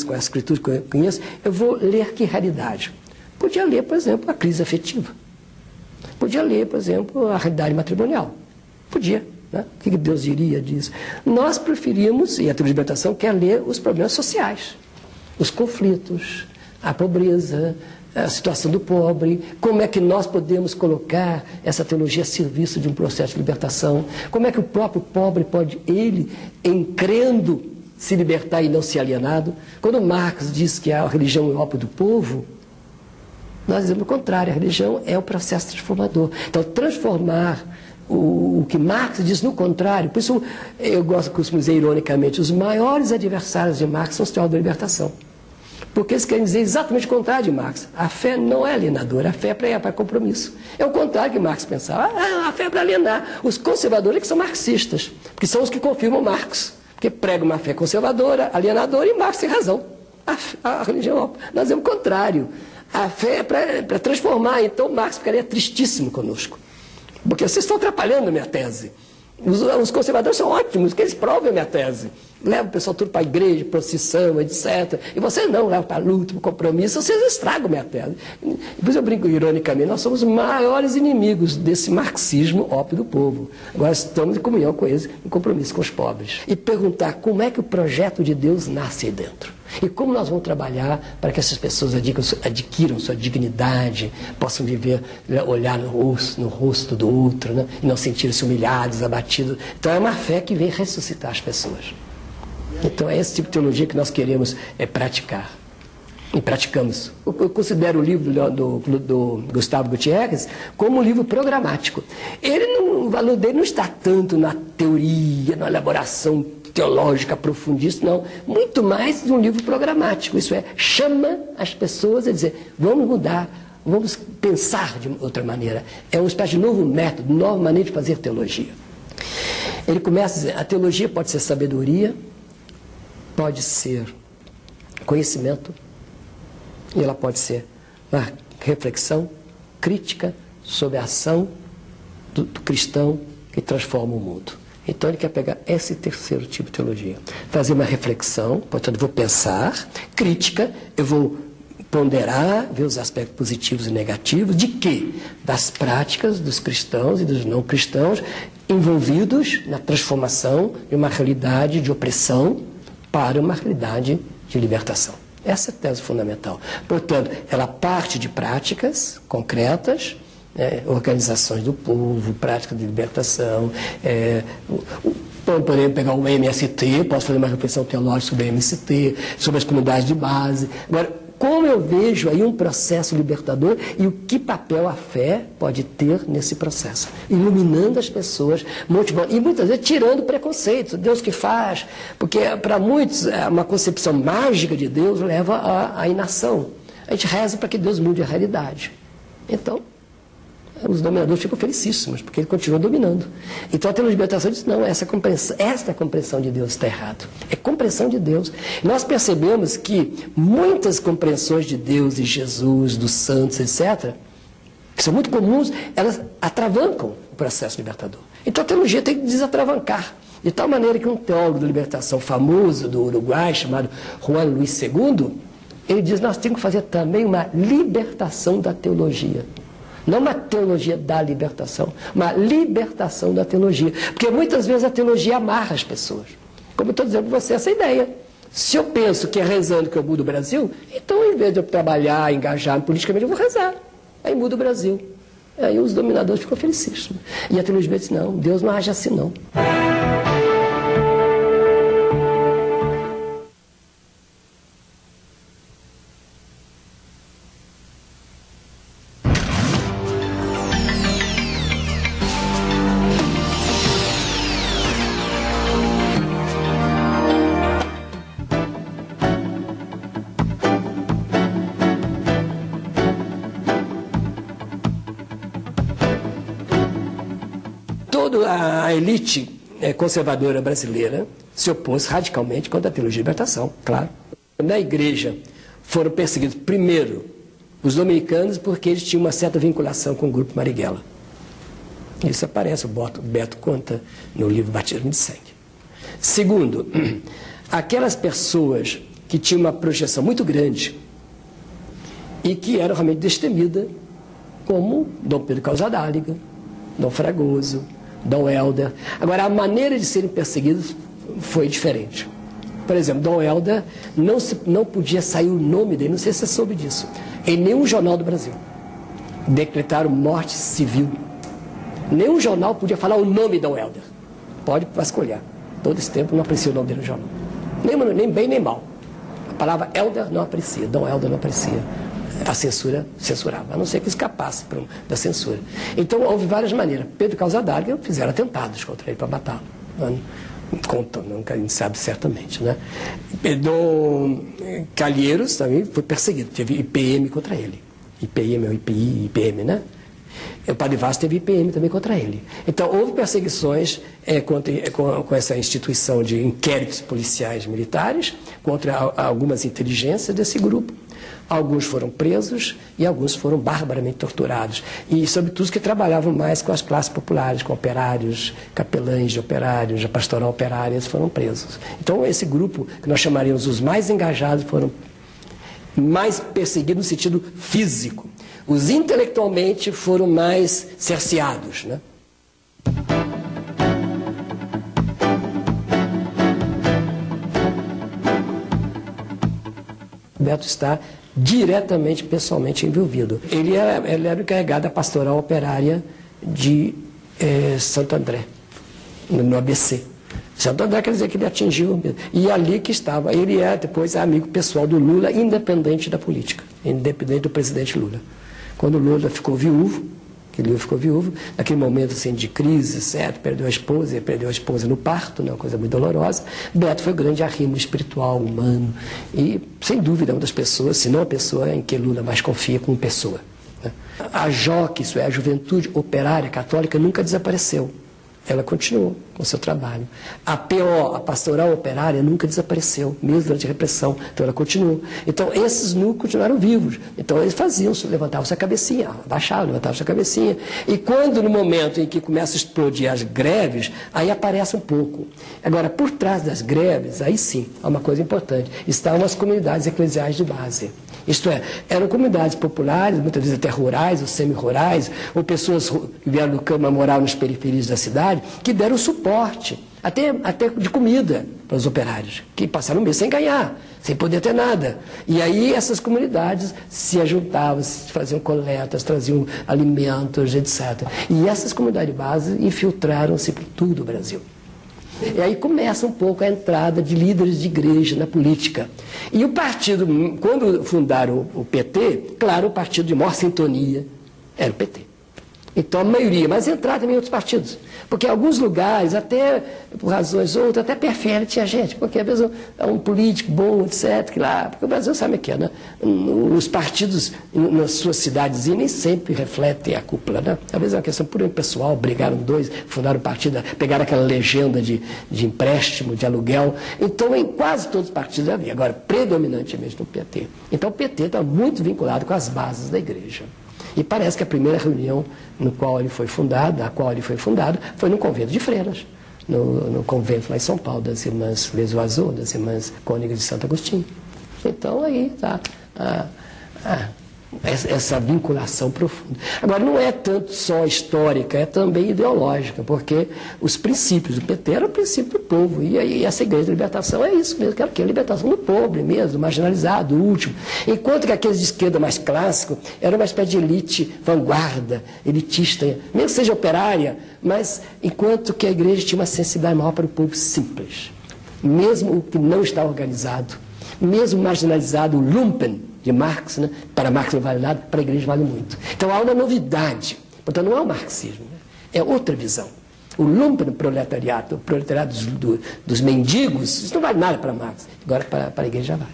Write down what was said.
com a escritura que eu conheço, eu vou ler que realidade? Podia ler, por exemplo, a crise afetiva. Podia ler, por exemplo, a realidade matrimonial. Podia. Né? O que Deus diria disso? Nós preferimos, e a teologia de libertação quer ler os problemas sociais, os conflitos, a pobreza, a situação do pobre, como é que nós podemos colocar essa teologia a serviço de um processo de libertação, como é que o próprio pobre pode, ele, em crendo, se libertar e não ser alienado. Quando Marx diz que a religião é o ópio do povo, nós dizemos o contrário, a religião é o processo transformador. Então, transformar o que Marx diz no contrário, por isso eu costumo dizer ironicamente, os maiores adversários de Marx são os teólogos da libertação. Porque eles querem dizer exatamente o contrário de Marx. A fé não é alienadora, a fé é para compromisso. É o contrário que Marx pensava. A fé é para alienar. Os conservadores que são marxistas, porque são os que confirmam Marx. Porque prega uma fé conservadora, alienadora, e Marx tem razão. A religião, nós dizemos o contrário. A fé é para transformar. Então Marx ficaria tristíssimo conosco. Porque vocês estão atrapalhando a minha tese. Os conservadores são ótimos, porque eles provam a minha tese. Levam o pessoal tudo para a igreja, procissão, etc. E vocês não, levam para a luta, para o compromisso, vocês estragam a minha tese. Por isso eu brinco ironicamente, nós somos os maiores inimigos desse marxismo ópio do povo. Agora estamos em comunhão com eles, em compromisso com os pobres. E perguntar como é que o projeto de Deus nasce aí dentro. E como nós vamos trabalhar para que essas pessoas adquiram sua dignidade, possam viver, olhar no rosto do outro, né? E não sentirem-se humilhados, abatidos. Então é uma fé que vem ressuscitar as pessoas. Então é esse tipo de teologia que nós queremos praticar. E praticamos. Eu considero o livro do Gustavo Gutierrez como um livro programático. O valor dele não está tanto na teoria, na elaboração teológica profundista, não. Muito mais de um livro programático. Isso é, chama as pessoas a dizer, vamos mudar, vamos pensar de outra maneira. É uma espécie de novo método, nova maneira de fazer teologia. Ele começa a dizer, a teologia pode ser sabedoria, pode ser conhecimento, e ela pode ser uma reflexão crítica sobre a ação do cristão que transforma o mundo. Então ele quer pegar esse terceiro tipo de teologia. Fazer uma reflexão, portanto eu vou pensar, crítica, eu vou ponderar, ver os aspectos positivos e negativos, de quê? Das práticas dos cristãos e dos não cristãos envolvidos na transformação de uma realidade de opressão para uma realidade de libertação. Essa é a tese fundamental. Portanto, ela parte de práticas concretas, organizações do povo, práticas de libertação, podemos pegar o MST, posso fazer uma reflexão teológica sobre o MST, sobre as comunidades de base. Agora, como eu vejo aí um processo libertador e o que papel a fé pode ter nesse processo, iluminando as pessoas, motivando, e muitas vezes tirando preconceitos, Deus que faz, porque para muitos uma concepção mágica de Deus leva à inação. A gente reza para que Deus mude a realidade. Então, os dominadores ficam felicíssimos, porque ele continua dominando. Então a teologia de libertação diz, não, esta compreensão de Deus está errada. É compreensão de Deus. Nós percebemos que muitas compreensões de Deus, de Jesus, dos santos, etc., que são muito comuns, elas atravancam o processo libertador. Então a teologia tem que desatravancar. De tal maneira que um teólogo da libertação famoso do Uruguai, chamado Juan Luis II, ele diz, nós temos que fazer também uma libertação da teologia. Não uma teologia da libertação, uma libertação da teologia. Porque muitas vezes a teologia amarra as pessoas. Como eu estou dizendo para você, essa ideia. Se eu penso que é rezando que eu mudo o Brasil, então em vez de eu trabalhar, engajar politicamente, eu vou rezar. Aí muda o Brasil. Aí os dominadores ficam felicíssimos. E a teologia diz, não, Deus não age assim não. Toda a elite conservadora brasileira se opôs radicalmente contra a teologia de libertação, claro. Na igreja foram perseguidos, primeiro, os dominicanos, porque eles tinham uma certa vinculação com o grupo Marighella. Isso aparece, o Beto conta no livro Batismo de Sangue. Segundo, aquelas pessoas que tinha uma projeção muito grande e que era realmente destemida, como Dom Pedro Causadáliga, Dom Fragoso, Dom Helder. Agora, a maneira de serem perseguidos foi diferente. Por exemplo, Dom Helder não podia sair o nome dele, não sei se você soube disso, em nenhum jornal do Brasil. Decretaram morte civil. Nenhum jornal podia falar o nome de Dom Helder. Pode vasculhar. Todo esse tempo não aparecia o nome dele no jornal. Nem bem nem mal. A palavra Helder não aparecia, Dom Helder não aparecia. A censura censurava, a não ser que escapasse da censura. Então, houve várias maneiras. Pedro Causadáliga fizeram atentados contra ele para matá-lo. Contam, nunca a gente sabe certamente, né? Dom Calheiros também foi perseguido, teve IPM contra ele. IPM ou IPI, IPM, né? O Padre Vaz teve IPM também contra ele. Então, houve perseguições com essa instituição de inquéritos policiais militares contra algumas inteligências desse grupo. Alguns foram presos e alguns foram barbaramente torturados. E, sobretudo, os que trabalhavam mais com as classes populares, com operários, capelães de operários, a pastoral operária, eles foram presos. Então, esse grupo, que nós chamaríamos os mais engajados, foram mais perseguidos no sentido físico. Os intelectualmente foram mais cerceados, né? Beto está diretamente, pessoalmente envolvido. Ele era encarregado da pastoral operária de Santo André, no ABC. Santo André quer dizer que ele atingiu, e ali que estava. Ele depois amigo pessoal do Lula, independente da política, independente do presidente Lula. Quando Lula ficou viúvo, naquele momento assim, de crise, certo? Perdeu a esposa no parto, né? Uma coisa muito dolorosa. Beto foi um grande arrimo espiritual, humano, e, sem dúvida, uma das pessoas, se não a pessoa em que Lula mais confia como pessoa, né? A JOC, isso é, a Juventude Operária Católica, nunca desapareceu. Ela continuou com o seu trabalho. A PO, a Pastoral Operária, nunca desapareceu, mesmo durante a repressão. Então, ela continuou. Então, esses núcleos continuaram vivos. Então, eles levantavam sua cabecinha, abaixavam, levantavam sua cabecinha. E quando, no momento em que começam a explodir as greves, aí aparece um pouco. Agora, por trás das greves, aí sim, há uma coisa importante, estavam as comunidades eclesiais de base. Isto é, eram comunidades populares, muitas vezes até rurais ou semi-rurais, ou pessoas que vieram do campo a morar nas periferias da cidade, que deram suporte, até de comida para os operários, que passaram um mês sem ganhar, sem poder ter nada. E aí essas comunidades se ajuntavam, faziam coletas, traziam alimentos, etc. E essas comunidades de base infiltraram-se por todo o Brasil. E aí começa um pouco a entrada de líderes de igreja na política. E o partido, quando fundaram o PT, claro, o partido de maior sintonia era o PT. Então a maioria, mas entraram também outros partidos. Porque em alguns lugares, até por razões outras, até perfeito tinha gente, porque às vezes é um político bom, etc. Que lá, porque o Brasil sabe o que é, né? Os partidos nas suas cidades nem sempre refletem a cúpula, né? Às vezes é uma questão puramente pessoal, brigaram dois, fundaram o partido, pegaram aquela legenda de empréstimo, de aluguel. Então em quase todos os partidos havia, agora predominantemente no PT. Então o PT está muito vinculado com as bases da igreja. E parece que a primeira reunião a qual ele foi fundado, foi no convento de freiras, no convento lá em São Paulo, das irmãs Lesuazô, das irmãs Cônigas de Santo Agostinho. Então aí está essa vinculação profunda. Agora, não é tanto só histórica, é também ideológica, porque os princípios do PT eram o princípio do povo, e essa igreja de libertação é isso mesmo, que é a libertação do pobre mesmo, marginalizado, o último. Enquanto que aqueles de esquerda mais clássicos eram uma espécie de elite vanguarda, elitista, mesmo que seja operária, mas enquanto que a igreja tinha uma sensibilidade maior para o povo simples, mesmo o que não está organizado, mesmo marginalizado, o lumpen de Marx, né? Para Marx não vale nada, para a igreja vale muito. Então há uma novidade, portanto não é o marxismo, né? É outra visão. O lumpen proletariado, o proletariado dos mendigos, isso não vale nada para Marx, agora para a igreja vale.